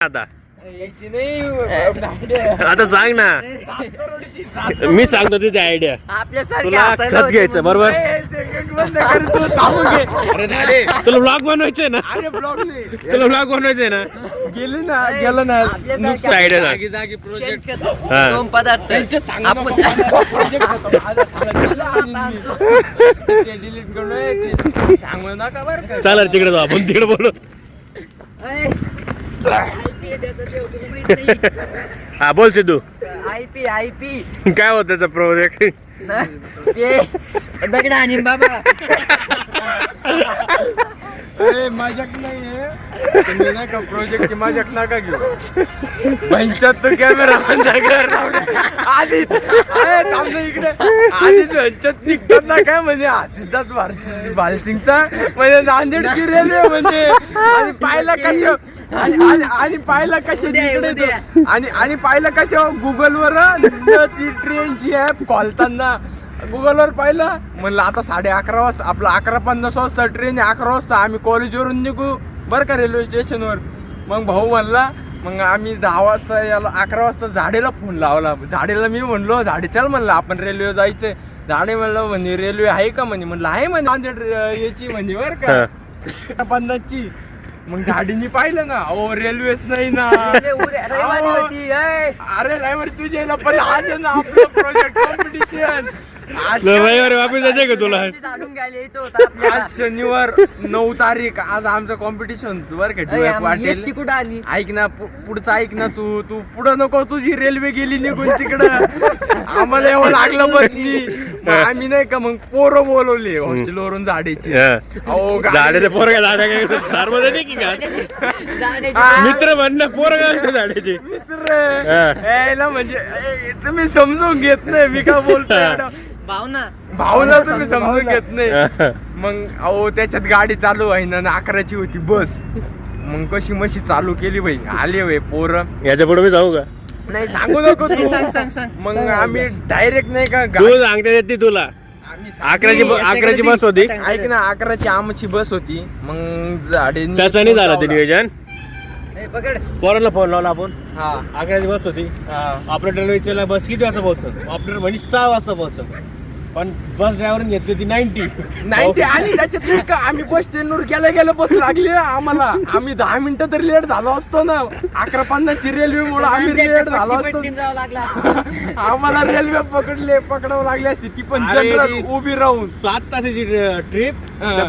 आता आता सांग ना. मी सांगतो तिथे आयडिया. तुला खत घ्यायचं बरोबर. तुला ब्लॉग बनवायचंय ना. तुला ब्लॉग बनवायचंय ना. गेली ना गेलं ना नुसतं आयडिया जागी जागी प्रोजेक्ट पदार्थ डिलीट करून सांगू नका बरं का. चालेल तिकडे जाऊ आपण तिकडे बोलू. हा बोल सिद्धू. आयपी काय होत त्याचा प्रोजेक्ट. ते बघ आणि बाबा मजाक नाहीये तुम्ही नाही का प्रोजेक्टची मजाक नका घेऊ. 75 कॅमेरा आधीच इकडे आधीच 75 निघतात ना काय म्हणजे सिद्धार्थ भालसिंगचा म्हणजे नांदेडची रेल्वे म्हणजे आणि पाहिला कशा आणि पाहिलं कशा तिकडे आणि पाहिलं कशा गुगलवर ती ट्रेनची ऍप खोलताना गुगलवर पाहिलं म्हणलं आता 11:30 वाजता आपलं 11:50 वाजता ट्रेन आहे. 11 वाजता आम्ही कॉलेजवरून निघू बरं का रेल्वे स्टेशनवर. मग भाऊ म्हणला मग आम्ही 10 वाजता याला 11 वाजता झाडेला फोन लावला. झाडेला मी म्हणलो झाडे चल म्हणलं आपण रेल्वे जायचंय. झाडे म्हणलं म्हणे रेल्वे आहे का म्हणे. म्हणलं आहे म्हणे नांदेड याची म्हणे बरं का 50ची. मग झाडीनी पाहिलं ना अहो रेल्वेच नाही ना. अरे रविवारी तुझ्या ना पण आज ना आपलं प्रोजेक्ट कॉम्पिटिशन. रविवारी वापस जायचंय का तुला. आज शनिवार 9 तारीख आज आमचं कॉम्पिटिशन बरं का. वाटेल कुठं आली ऐक ना पुढचं ऐक ना तू पुढं नको. तुझी रेल्वे गेली निघून तिकडं आम्हाला एवढं लागलं बसली. आम्ही नाही का मग पोरं बोलवले हॉस्टेलवरून झाडेची. झाडे पोर काय झाडे की का मित्र म्हणणं पोर घालतो झाडाचे मित्र यायला म्हणजे तुम्ही समजून घेत नाही मी का बोलतोय. भावना तुम्ही समजून घेत नाही. मग अहो त्याच्यात गाडी चालू आहे ना 11ची होती बस. मग कशी मशी चालू केली बाई आले बाई पोरं. याच्या पुढे मी जाऊ का. नाही सांगू नको तू. सांग मग आम्ही डायरेक्ट नाही का तू सांगते येते तुला. 11ची बस होती. ऐक ना 11ची आमची बस होती. मग झाडे तसं नाही झालं ते नियोजन. पकड पोरांना फोन लावला आपण. हा 11ची बस होती. ऑपरेटर विचारला बस किती वाजता पोहोचत. ऑपरेटर म्हणजे 6 वाजता पोहोचत. पण बस ड्रायव्हरने घेतली होती 90 आणि त्याच्यात नाही का आम्ही बस स्टँडवर गेलं बस लागली आम्हाला. आम्ही 10 मिनिटं तरी लेट झालो असतो ना. 11:50ची रेल्वे मुळे आम्ही लेट झालो असतो. आम्हाला रेल्वे पकडावं लागली असती ती पण जनरल उभी राहून. 7 तासाची ट्रिप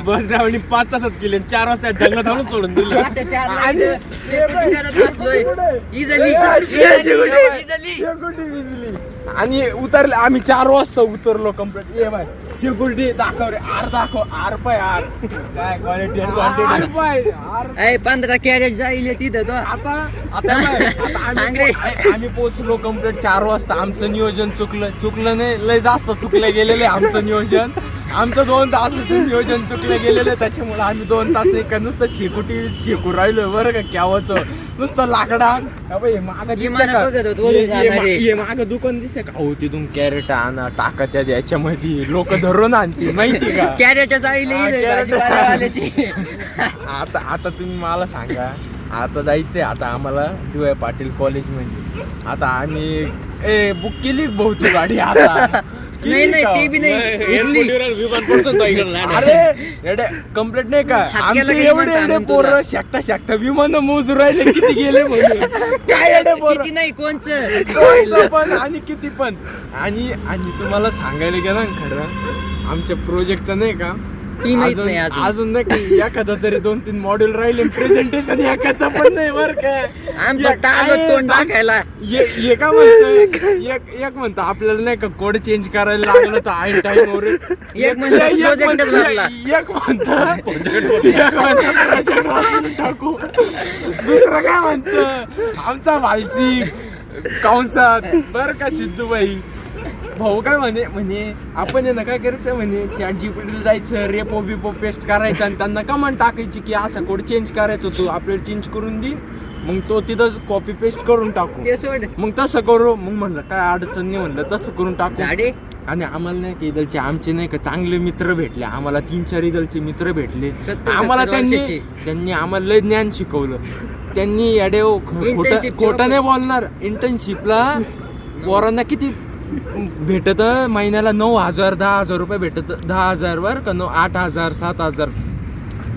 बस ड्रायव्हरने 5 तासात केली. 4 वाजता जंगलात आणून सोडून दिली. आणि उतरले आम्ही 4 वाजता उतरलो कम्प्लीट. ये बाय सिक्युरिटी दाखव रे. आर दाखव आर पाय आर काय क्वालिटी आणि क्वांटिटी पाय 15 कॅरेट जाईल तिथं तो. आता आम्ही पोहोचलो कम्प्लीट 4 वाजता. आमचं नियोजन चुकलं नाही लय जास्त चुकलं गेलेलं आहे आमचं नियोजन. आमचं 2 तासाचं नियोजन चुकलं गेलेलं आहे. त्याच्यामुळे आम्ही 2 तास नाही का नुसतं शेकू राहिलोय बरं का. केव्हाच नुसतं लाकडा माग दुकान दिसते का. हो तिथून कॅरेट आणा टाका त्याच्या याच्यामध्ये लोक धरून आणते माहिती का. कॅरेट जाईल आता तुम्ही मला सांगा आता जायचंय आता आम्हाला डी.वाय. पाटील कॉलेज मध्ये. आता आम्ही बुक केली बहुतेक गाडी. आता नाही ते बी नाही. अरे कम्प्लीट नाही का आमचे एवढे पोरं शकता विमान मोजू राहिले किती गेले म्हणून. काय किती नाही कोणचं पण आणि किती पण. आणि तुम्हाला सांगायला गेलं ना खरं आमच्या प्रोजेक्टचं नाही का अजून नाही की एखादा तरी 2-3 मॉड्यूल राहिले. प्रेझेंटेशन एकाचा पण नाही बरं काय. एक म्हणतो आपल्याला नाही का कोड चेंज करायला लागलं तर आय टाइम वर. एक म्हणतो टाकू. दुसरं काय म्हणतं आमचा भालसी काउन्सात बरं का सिद्धूबाई भाऊ काय म्हणे आपण आहे ना काय करायचं म्हणे ChatGPT जायचं रेपो बिपो पेस्ट करायचं आणि त्यांना कमांड टाकायची की असा कोड चेंज करायचं तू आपल्याला चेंज करून दे. मग तो तिथं कॉपी पेस्ट करून टाकू. मग तसं करू. मग म्हणलं काय अडचण नाही म्हणलं तसं करून टाकू. आणि आम्हाला नाही का इदलचे आमचे नाही का चांगले मित्र भेटले आम्हाला 3-4 इदलचे मित्र भेटले 70 आम्हाला वर्षाचे. त्यांनी आम्हाला लय ज्ञान शिकवलं त्यांनी याडेव Internship खोटं नाही बोलणार इंटर्नशिपला पोरांना किती भेटत महिन्याला 9,000-10,000 रुपये भेटत 10,000 वर का 8,000 7,000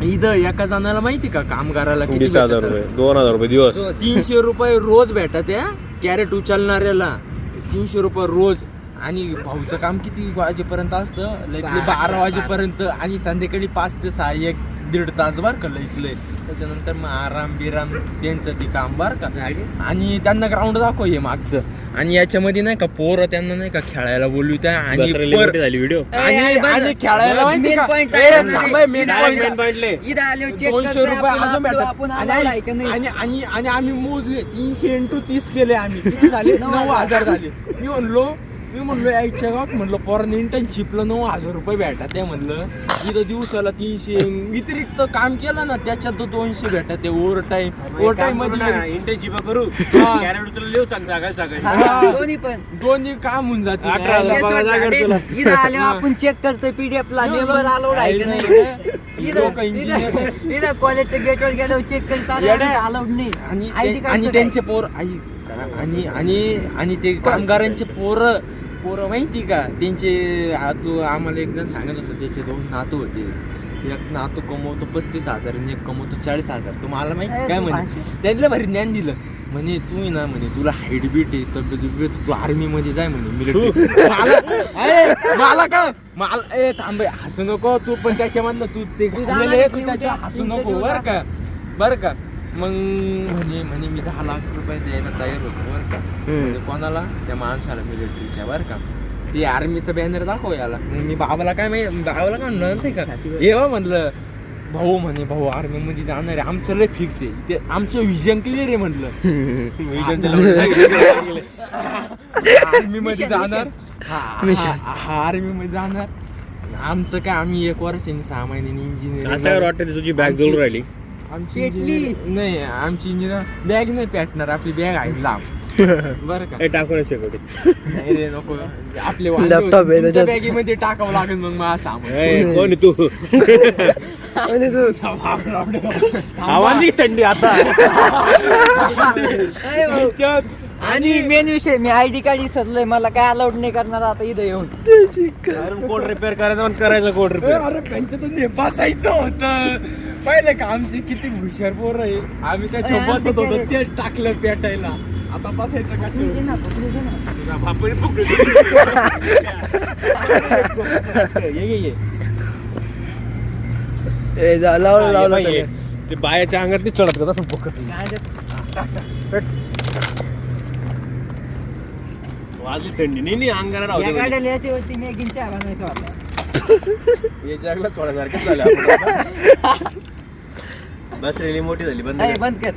इथं एका जणाला माहिती का कामगाराला किती 20,000 भेटतं? रुपये 2,000 रुपये दिवस रोज. 300 रुपये रोज भेटत या कॅरेट उचलणाऱ्याला 300 रुपये रोज आणि भाऊचं काम किती वाजेपर्यंत असतं लईतले 12 वाजेपर्यंत आणि संध्याकाळी 5 ते 6 1-1.5 तास बर का लईतले त्याच्यानंतर मग आराम बिराम त्यांचं ते काम बर का आणि त्यांना ग्राउंड दाखव हे मागचं आणि याच्यामध्ये नाही का पोरं त्यांना नाही का खेळायला बोलू त्या आणि झाली व्हिडिओ आणि खेळायला माहिती का point ए, लागला थांबा, main point. मेन पॉइंटले इथं आल्यावर check 200 करतोय रुपये आपण, अजून आपलं- भेटतात आपण आणि आलो आहे का नाही? आणि आम्ही मोजले 300 × 30 केले आम्ही किती झाले 9,000 झाले मी म्हणलो यायच्या गावात म्हणलं पोरांनी इंटर्नशिपला 9,000 रुपये भेटतात ते म्हणलं इथं दिवसाला 300 व्यतिरिक्त काम केलं ना त्याच्यात 200 भेटतात ते ओव्हर टाइम मध्ये इंटर्नशिप करू हा. कॅरेट उचलून लिहू सांग जागायला सकाळी हा, दोन्ही पण दोन्ही काम होऊन 18,000 जाते बघा जागा तुला. इथं आल्यावर आपण चेक करतोय पीडीएफ ला मेंबर अलाउड आहे का नाही लोक इंजिनियर इथं कॉलेजच्या गेटवर गेल्यावर चेक करत येडे. अलाउड नाही आणि ID ते- card आणि चं त्यांचे पोर आणि ते कामगारांचे पोरं माहिती का त्यांचे आम्हाला एक जण सांगत होतं त्याचे 2 नातू होते एक नातू कमवतो 35,000 आणि एक कमवतो 40,000 तुम्हाला माहिती ए, काय तू म्हणे भाषण. त्यांना भारी ज्ञान दिलं म्हणे तू आहे ना म्हणे तुला हाईट बीट आहे तब्येत तू आर्मी मध्ये जाय म्हणे मिलिटरी मला काय मला ए थांबे हसू नको तू पण त्याच्यामधलं तू ते घातलेलं आहे, तू त्याच्या हसू नको बरं का मग म्हणे मी 10 लाख रुपये द्यायला तयार होतो बरं का म्हणजे कोणाला त्या माणसाला मिलिटरीच्या बरं का ते आर्मीचं बॅनर दाखव याला मग मी बाबाला काय बाबाला काय म्हणलं नाही का येवा म्हणलं भाऊ आर्मी मध्ये जाणार आहे आमचं लय फिक्स आहे ते आमचं विजन क्लिअर आहे म्हणलं आर्मी मध्ये जाणार हा आर्मी मध्ये जाणार आमचं काय आम्ही 1 वर्षांनी 6 महिन्यांनी असं इंजिनिअरिंग वाटतं तुझी बॅग जवळ राहिली आमची पेटली. नाही आमची इंजिनियर बॅग नाही पेटणार आपली बॅग आहे लांब बरं का हे टाकून शेकोटी नाही रे नको आपले Laptop आहे त्याच्यात. बॅगेमध्ये टाकावं लागेल मग मला सामान कोण आहे तू आवाज थंडी आता अरे भाऊ. आणि मेन विषय मी आयडी कार्ड विसरलोय मला काय अलाउड नाही करणार आता इथं येऊन कोड रिपेअर करायचं पण करायचं कोड रिपेअर अरे त्यांच्यातून हे बसायचं होतं पहिले का आमचे किती हुशार पोर आहे आम्ही त्याच्या अरे, बसत असं होतो केलं. ते टाकलं पेटायला आता बसायचं ये कसं ना, पकडू दे ना. बापाने पकडून ये लावला ते बायाच्या अंगात नाही चढत का तसं पकड गांजा- वाजली थंडी नाही अंगाला या राहते गाड्याला याच्यावरती मॅगीन चहा बनवायचा होता या जगला थोड्यासारखं झालं बस रेली मोठी झाली बंद अरे कर. बंद कर